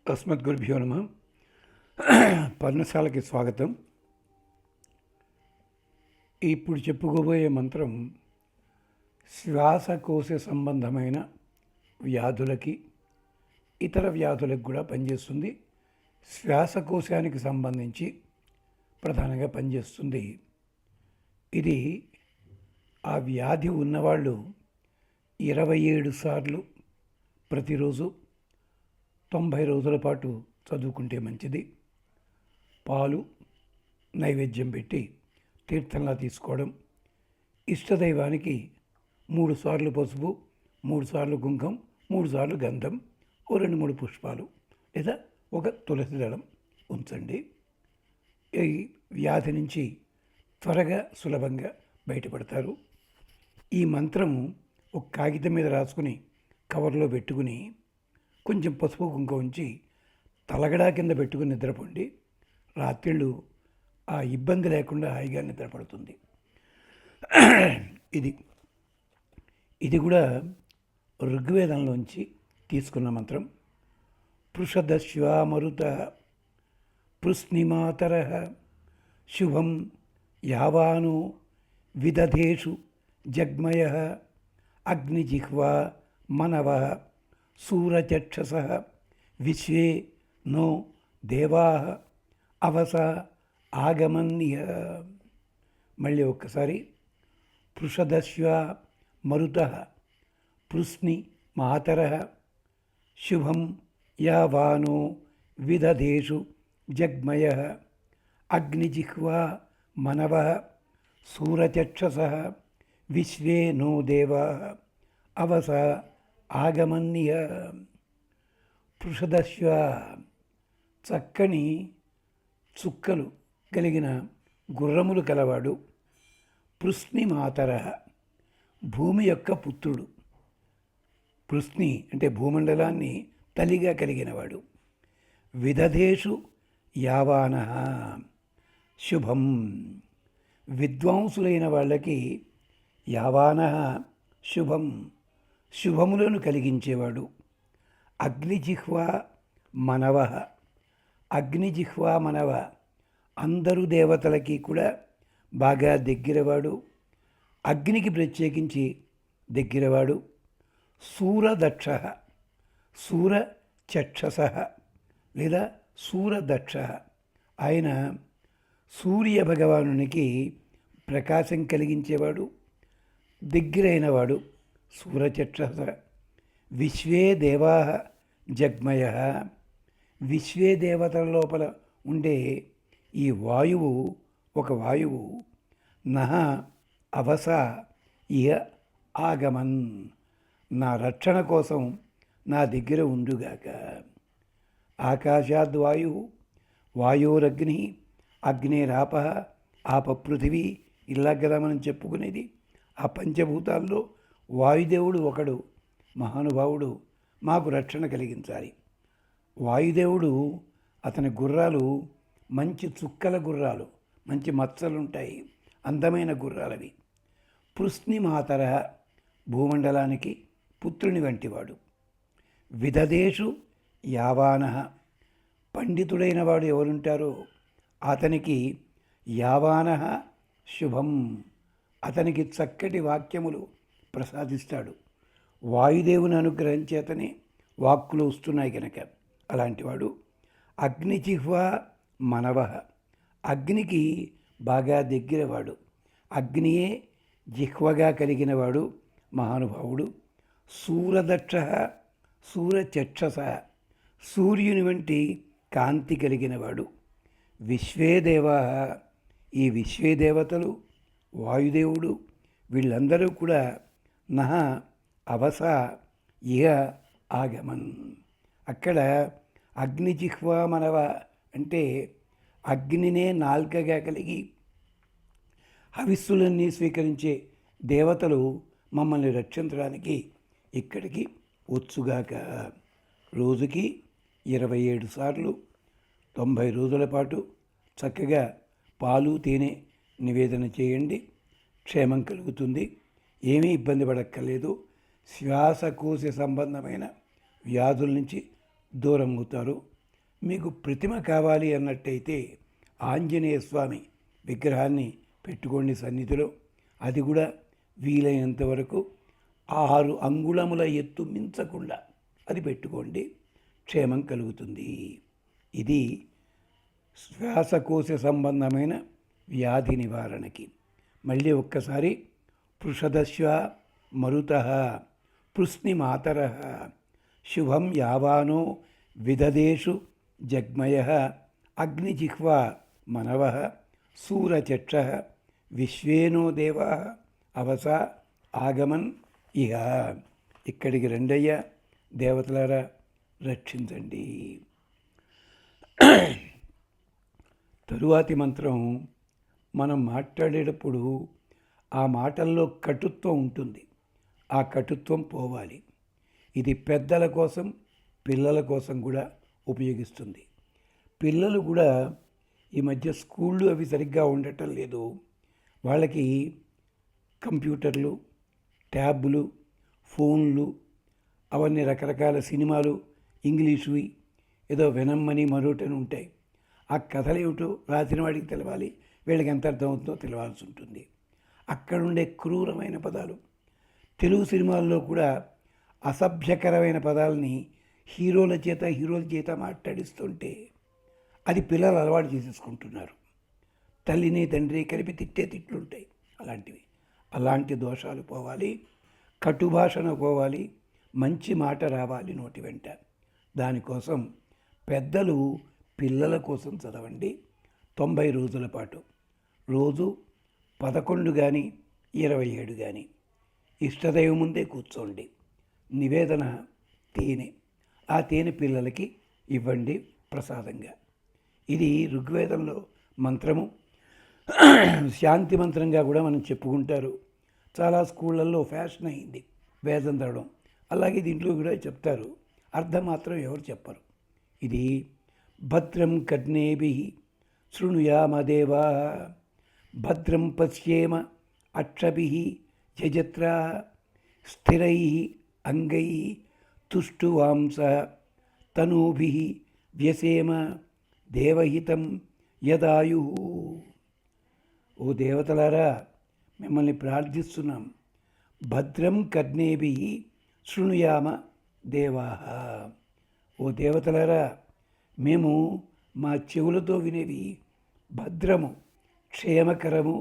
అస్మద్గురుభ్యో నమ. పర్ణశాలకి స్వాగతం. ఇప్పుడు చెప్పుకోబోయే మంత్రం శ్వాసకోశ సంబంధమైన వ్యాధులకి ఇతర వ్యాధులకు కూడా పనిచేస్తుంది. శ్వాసకోశానికి సంబంధించి ప్రధానంగా పనిచేస్తుంది. ఇది ఆ వ్యాధి ఉన్నవాళ్ళు 27 సార్లు ప్రతిరోజు 90 రోజుల పాటు చదువుకుంటే మంచిది. పాలు నైవేద్యం పెట్టి తీర్థంలా తీసుకోవడం, ఇష్టదైవానికి 3 సార్లు పసుపు, 3 సార్లు కుంకం, 3 సార్లు గంధం, 2-3 పుష్పాలు లేదా ఒక తులసి దళం ఉంచండి. ఈ వ్యాధి నుంచి త్వరగా సులభంగా బయటపడతారు. ఈ మంత్రము ఒక కాగితం మీద రాసుకుని కవర్లో పెట్టుకుని కొంచెం పసుపు కుంకుమ ఉంచి తలగడా కింద పెట్టుకుని నిద్రపోండి. రాత్రిళ్ళు ఆ ఇబ్బంది లేకుండా హాయిగా నిద్రపడుతుంది. ఇది కూడా ఋగ్వేదంలోంచి తీసుకున్న మంత్రం. పృషదశ్వామరుత పృస్నిమాతర శుభం యావాను విదధేషు జగ్మయ అగ్నిజిహ్వా మనవ సూరచక్షస విశ్వే నో దేవా అవస ఆగమన్య. మళ్ళీ ఒక్కసారి. పృషదశ్వ మరుత పృస్ని మాతర శుభం యావానో విదధేషు జగ్మయ అగ్నిజిహ్వా మనవ సూరచక్షస విశ్వే నో దేవా అవస ఆగమన్య. పృషదశ్వ చక్కని చుక్కలు కలిగిన గుర్రములు కలవాడు. పృస్ని మాతర భూమి యొక్క పుత్రుడు. పృస్ని అంటే భూమండలాన్ని తల్లిగా కలిగినవాడు. విదధేషు యావాన శుభం విద్వాంసులైన వాళ్ళకి యావాన శుభం శుభములను కలిగించేవాడు. అగ్నిజిహ్వా మనవ అగ్నిజిహ్వా మనవ అందరు దేవతలకి కూడా బాగా దగ్గరవాడు. అగ్నికి ప్రత్యేకించి దగ్గరవాడు. సూరదక్ష సూరచక్షస లేదా సూరదక్ష ఆయన సూర్య భగవానునికి ప్రకాశం కలిగించేవాడు, దగ్గరైనవాడు. సూరచక్షస విశ్వే దేవా జగ్మయ విశ్వే దేవతల లోపల ఉండే ఈ వాయువు ఒక వాయువు నహ అవస ఇహ ఆగమన్ నా రక్షణ కోసం నా దగ్గర ఉండుగాక. ఆకాశాద్వాయు వాయోరగ్ని అగ్నేరాప ఆప పృథివీ ఇలా కదా మనం చెప్పుకునేది. ఆ పంచభూతాల్లో వాయుదేవుడు ఒకడు మహానుభావుడు మాకు రక్షణ కలిగించాలి. వాయుదేవుడు అతని గుర్రాలు మంచి చుక్కల గుర్రాలు, మంచి మచ్చలుంటాయి, అందమైన గుర్రాలవి. పృస్ని మాతర భూమండలానికి పుత్రుని వంటివాడు. విదధేషు యావాన పండితుడైన వాడు ఎవరుంటారో అతనికి యావాన శుభం అతనికి చక్కటి వాక్యములు ప్రసాదిస్తాడు. వాయుదేవుని అనుగ్రహం చేతనే వాక్కులు వస్తున్నాయి కనుక అలాంటివాడు. అగ్నిజిహ్వా మనవ అగ్నికి బాగా దగ్గరవాడు. అగ్నియే జిహ్వగా కలిగినవాడు మహానుభావుడు. సూరదక్ష సూరచక్షస సూర్యుని వంటి కాంతి కలిగినవాడు. విశ్వేదేవా ఈ విశ్వేదేవతలు వాయుదేవుడు వీళ్ళందరూ కూడా నహ అవస ఇహ ఆగమన్. అక్కడ అగ్నిజిహ్వా మనవ అంటే అగ్నినే నాల్కగా కలిగి హవిస్సులన్నీ స్వీకరించే దేవతలు మమ్మల్ని రక్షించడానికి ఇక్కడికి వచ్చుగాక. రోజుకి 27 సార్లు 90 రోజుల పాటు చక్కగా పాలు తేనె నివేదన చేయండి. క్షేమం కలుగుతుంది. ఏమీ ఇబ్బంది పడక్కర్లేదు. శ్వాసకోశ సంబంధమైన వ్యాధుల నుంచి దూరం అవుతారు. మీకు ప్రతిమ కావాలి అన్నట్టయితే ఆంజనేయ స్వామి విగ్రహాన్ని పెట్టుకోండి సన్నిధిలో. అది కూడా వీలైనంత వరకు 6 అంగుళముల ఎత్తు మించకుండా అది పెట్టుకోండి, క్షేమం కలుగుతుంది. ఇది శ్వాసకోశ సంబంధమైన వ్యాధి నివారణకి. మళ్ళీ ఒక్కసారి పృషదశ్వ మరుత పృశ్నిమాతర శుభం యావానో విదదేషు జగ్మయ అగ్నిజిహ్వ మనవ సూరచక్ష విశ్వేనో దేవ అవస ఆగమన్ ఇహ. ఇక్కడికి రెండయ్య దేవతలారా, రక్షించండి. తరువాతి మంత్రం మనం మాట్లాడేటప్పుడు ఆ మాటల్లో కటుత్వం ఉంటుంది. ఆ కటుత్వం పోవాలి. ఇది పెద్దల కోసం, పిల్లల కోసం కూడా ఉపయోగిస్తుంది. పిల్లలు కూడా ఈ మధ్య స్కూళ్ళు అవి సరిగ్గా ఉండటం లేదు. వాళ్ళకి కంప్యూటర్లు, ట్యాబ్లు, ఫోన్లు, అవన్నీ రకరకాల సినిమాలు, ఇంగ్లీషువి ఏదో వినమ్మని మరొకటని ఉంటాయి. ఆ కథలు ఏమిటో రాసిన వాడికి తెలవాలి, వీళ్ళకి ఎంత అర్థమవుతుందో తెలవాల్సి ఉంటుంది. అక్కడుండే క్రూరమైన పదాలు, తెలుగు సినిమాల్లో కూడా అసభ్యకరమైన పదాలని హీరోల చేత మాట్లాడిస్తుంటే అది పిల్లలు అలవాటు చేసేసుకుంటున్నారు. తల్లిని తండ్రి కలిపి తిట్టే తిట్లుంటాయి అలాంటివి. అలాంటి దోషాలు పోవాలి, కటుభాషణ పోవాలి, మంచి మాట రావాలి నోటి వెంట. దానికోసం పెద్దలు పిల్లల కోసం చదవండి 90 రోజుల పాటు. రోజు 11 కానీ 27 కానీ ఇష్టదైవం ముందే కూర్చోండి. నివేదన తేనె. ఆ తేనె పిల్లలకి ఇవ్వండి ప్రసాదంగా. ఇది ఋగ్వేదంలో మంత్రము, శాంతి మంత్రంగా కూడా మనం చెప్పుకుంటారు. చాలా స్కూళ్ళల్లో ఫ్యాషన్ అయింది వేదం చదవడం. అలాగే దీంట్లో కూడా చెప్తారు, అర్థం మాత్రం ఎవరు చెప్పరు. ఇది భద్రం కర్ణేభిః శృణుయామదేవా భద్రం పశ్యేమ అక్షభిః యజత్రాః స్థిరైః అంగైః తుష్టువాంసః తనూభిః వ్యసేమ దేవహితం యదాయుః. ఓ దేవతలారా, మిమ్మల్ని ప్రార్థిస్తున్నాం. భద్రం కర్ణేభిః శృణుయామ దేవాః. ఓ దేవతలారా, మేము మా చెవులతో వినేవి భద్రము, క్షేమకరము,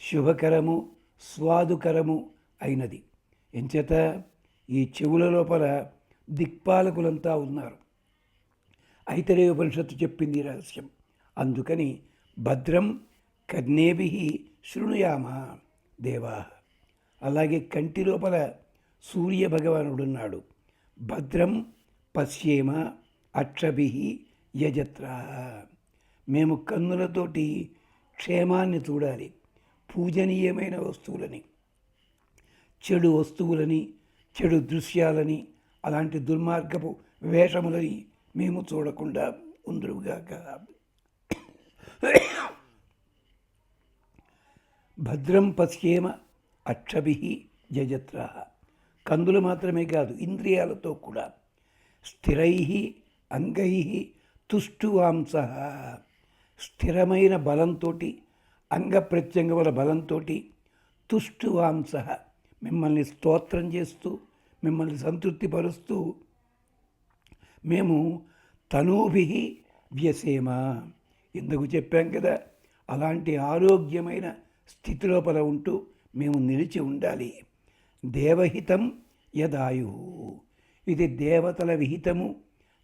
శుభకరము, స్వాదుకరము అయినది. ఎంచేత ఈ చెవుల లోపల దిక్పాలకులంతా ఉన్నారు. ఐతరేయ ఉపనిషత్తు చెప్పింది రహస్యం. అందుకని భద్రం కర్ణేభిః శృణుయామ దేవా. అలాగే కంటి లోపల సూర్య భగవానుడున్నాడు. భద్రం పశ్యేమ అక్షభిః యజత్రాః. మేము కన్నులతోటి క్షేమాన్ని చూడాలి. పూజనీయమైన వస్తువులని, చెడు వస్తువులని, చెడు దృశ్యాలని, అలాంటి దుర్మార్గపు వేషములని మేము చూడకుండా ఉందురుగాక. భద్రం పశ్యేమ అక్షభిః యజత్రాః. కందులు మాత్రమే కాదు, ఇంద్రియాలతో కూడా. స్థిరైః అంగైః తుష్టువాంసః. స్థిరమైన బలంతో, అంగ ప్రత్యంగముల బలంతో, తుష్టువాంసః మిమ్మల్ని స్తోత్రం చేస్తూ, మిమ్మల్ని సంతృప్తిపరుస్తూ మేము తనూభిః వ్యసేమ. ఇందుకు చెప్పాం కదా, అలాంటి ఆరోగ్యమైన స్థితి లోపల ఉంటూ మేము నిలిచి ఉండాలి. దేవహితం యదాయు. ఇది దేవతల విహితము,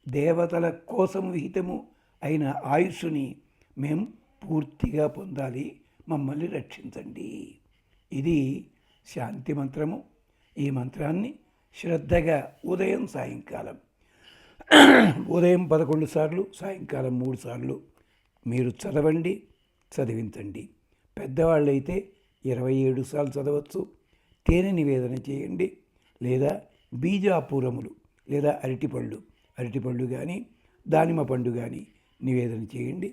దేవతల కోసం విహితము అయిన ఆయుష్ని మేము పూర్తిగా పొందాలి. మమ్మల్ని రక్షించండి. ఇది శాంతి మంత్రము. ఈ మంత్రాన్ని శ్రద్ధగా ఉదయం సాయంకాలం, ఉదయం 11 సార్లు, సాయంకాలం 3 సార్లు మీరు చదవండి, చదివించండి. పెద్దవాళ్ళైతే 27 సార్లు చదవచ్చు. తేనె నివేదన చేయండి, లేదా బీజాపూరములు లేదా అరటిపళ్ళు కానీ దానిమ్మ పండు కానీ నివేదన చేయండి.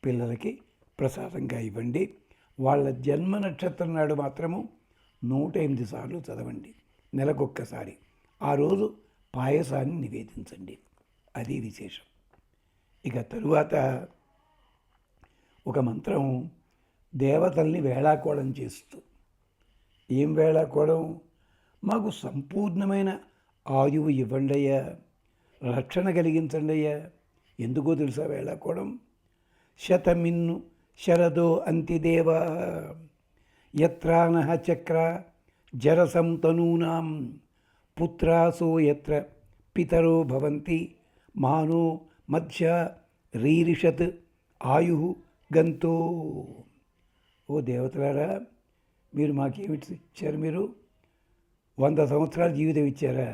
పిల్లలకి ప్రసాదంగా ఇవ్వండి. వాళ్ళ జన్మ నక్షత్రం నాడు మాత్రము 108 సార్లు చదవండి, నెలకొక్కసారి. ఆ రోజు పాయసాన్ని నివేదించండి. అది విశేషం. ఇక తరువాత ఒక మంత్రం దేవతల్ని వేళాకోళం చేస్తూ, ఏం వేళాకోళం? మాకు సంపూర్ణమైన ఆయువు ఇవ్వండి అయ్యా, రక్షణ కలిగించండి అయ్యా. ఎందుకో తెలుసా వేళాకోళం? శతమిన్ను శరదో అంతిదేవ యత్రానః చక్ర జరసం తనూనాం పుత్రాసో యత్ర పితరో భవంతి మానో మధ్య రీరిషత్ ఆయు గంతో. ఓ దేవతలారా, మీరు మాకేమిటి ఇచ్చారు? మీరు 100 సంవత్సరాల జీవితం ఇచ్చారా?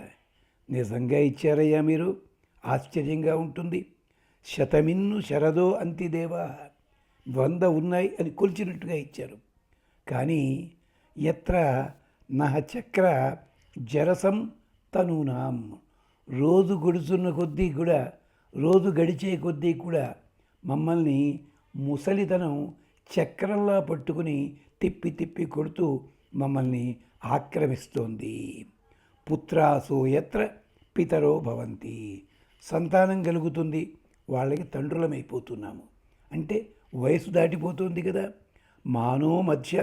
నిజంగా ఇచ్చారయ్యా మీరు? ఆశ్చర్యంగా ఉంటుంది. శతమిన్ను శరదో అంతిదేవా, 100 ఉన్నాయి అని కొలిచినట్టుగా ఇచ్చారు. కానీ ఎత్ర నహ చక్ర జరసం తనూనాం, రోజు గడుచున్న కొద్దీ కూడా, రోజు గడిచే కొద్దీ కూడా మమ్మల్ని ముసలితనం చక్రంలా పట్టుకుని తిప్పి తిప్పి కొడుతూ మమ్మల్ని ఆక్రమిస్తోంది. పుత్రాసో యత్ర పితరో భవంతి, సంతానం కలుగుతుంది, వాళ్ళకి తండ్రులమైపోతున్నాము. అంటే వయసు దాటిపోతుంది కదా. మానో మధ్య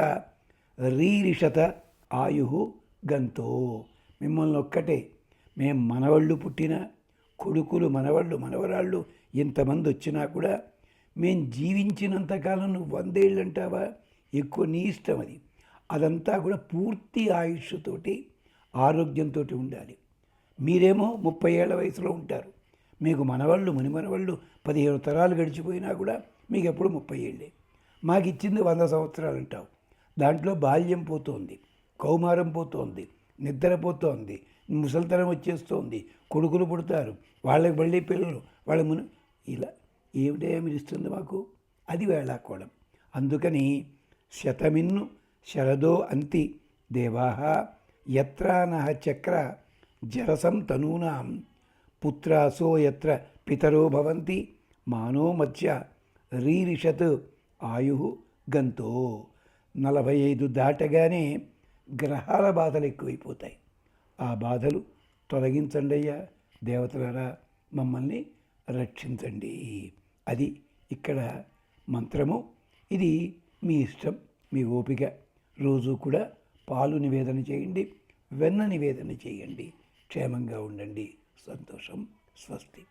రీరిషత ఆయు గంతో, మిమ్మల్ని ఒక్కటే, మేం మనవాళ్ళు పుట్టిన కొడుకులు, మనవాళ్ళు, మనవరాళ్ళు ఇంతమంది వచ్చినా కూడా మేం జీవించినంతకాలం నువ్వు 100 ఏళ్ళు అంటావా? ఎక్కువ, నీ ఇష్టం అది. అదంతా కూడా పూర్తి ఆయుష్తోటి ఆరోగ్యంతో ఉండాలి. మీరేమో 30 ఏళ్ల వయసులో ఉంటారు. మీకు మనవాళ్ళు, మునిమనవాళ్ళు 15 తరాలు గడిచిపోయినా కూడా మీకు ఎప్పుడు 30 ఏళ్ళే. మాకు ఇచ్చింది 100 సంవత్సరాలు అంటావు. దాంట్లో బాల్యం పోతోంది, కౌమారం పోతోంది, నిద్రపోతోంది, ముసలితనం వచ్చేస్తోంది, కొడుకులు పుడతారు, వాళ్ళకి మళ్ళీ పిల్లలు, వాళ్ళ ఇలా ఏమిటే మీరు ఇస్తుంది మాకు? అది వేళాకోళం. అందుకని శతమిన్ను శరదో అంతి దేవాః యత్రానః చక్ర జరసం తనూనాం పుత్రాసో యత్ర పితరో భవంతి మానో మధ్య రీరిషత్ ఆయు గంతో. 45 దాటగానే గ్రహాల బాధలు ఎక్కువైపోతాయి. ఆ బాధలు తొలగించండి అయ్యా దేవతలారా, మమ్మల్ని రక్షించండి. అది ఇక్కడ మంత్రము. ఇది మీ ఇష్టం, మీ ఓపిక. రోజు కూడా పాలు నివేదన చేయండి, వెన్న నివేదన చేయండి. క్షేమంగా ఉండండి. సంతోషం. స్వస్తి.